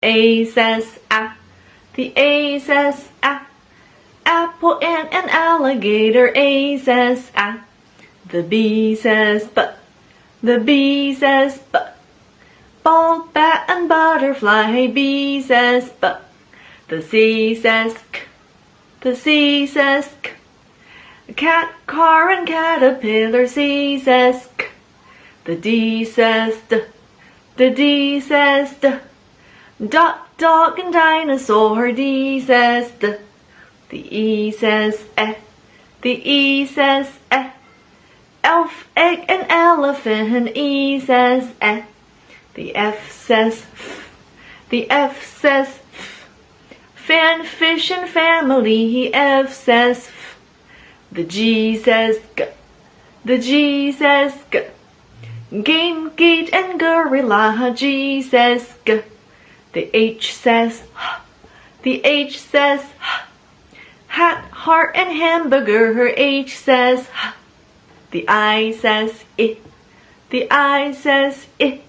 A says ah, the A says ah. Apple and an alligator, A says ah. The B says but, the B says but. Bald bat and butterfly, B says but. The C says k, the C says k. Cat, car and caterpillar, C says k. The D says d, the D says d. Duck, dog and dinosaur, D says d. The E says eh, the E says eh. Elf, egg and elephant, E says eh. The F says f, the F says f. Fan, fish and family, F says f. The G says g, the G says g. Game, gate and gorilla, G says g. The H says h, the H says h. Hat, heart and hamburger, H says h. The I says I, the I says I.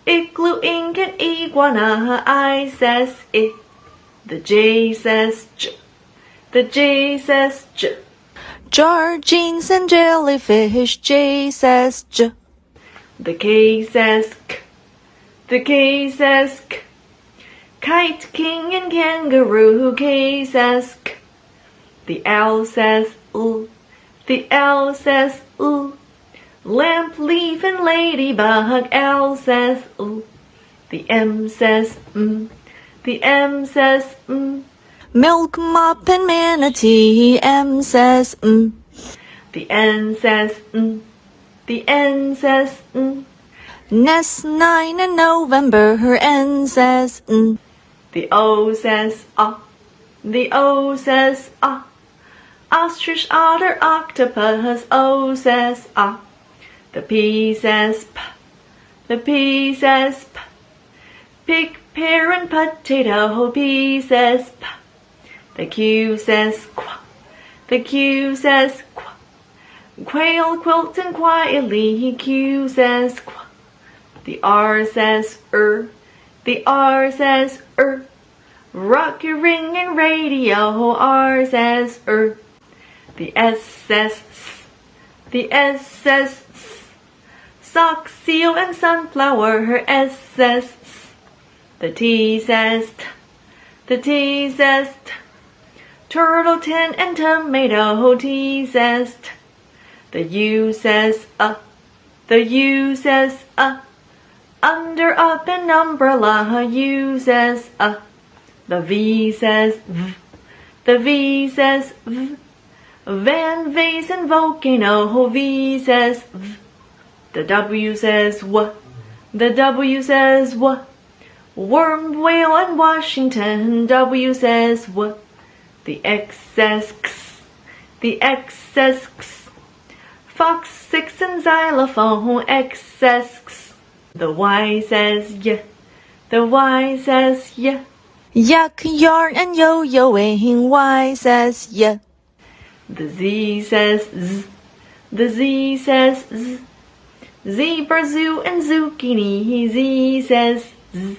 Igloo, ink and iguana, I says I. The J says j, the J says j. Jar, jeans and jellyfish, J says j. The K says k, the K says k. Kite, king and kangaroo, K says k. The L says ooh, the L says ooh. Lamp, leaf and ladybug, L says ooh. The M says the M says Milk, mop and manatee, M says The N says the N says Nest, 9 and November, N says The O says ah, the O says ah. Ostrich, otter, octopus, O says ah. The P says p, the P says p. Pig, pear and potato, P says p. The Q says qu, the Q says qu. Quail, quilt and quietly, Q says qu. The R says the R says Rock your ring and radio, R says The S says s, the S says s. Sock, seal and sunflower, S says s. The T says t, the T says t. Turtle, tin and tomato, T says t. The U says the U says Under, up and umbrella, U says The V says v, the V says v. Van, vase and volcano, V says v. The W says w, the W says w. Worm, whale and Washington, W says w. The X says x, the X says x. Fox, 6 and xylophone, X says x. The Y says y, the Y says y. Yak, yarn and yo-yoing, Y says y. The Z says z, the Z says z. Zebra, zoo and zucchini, Z says z.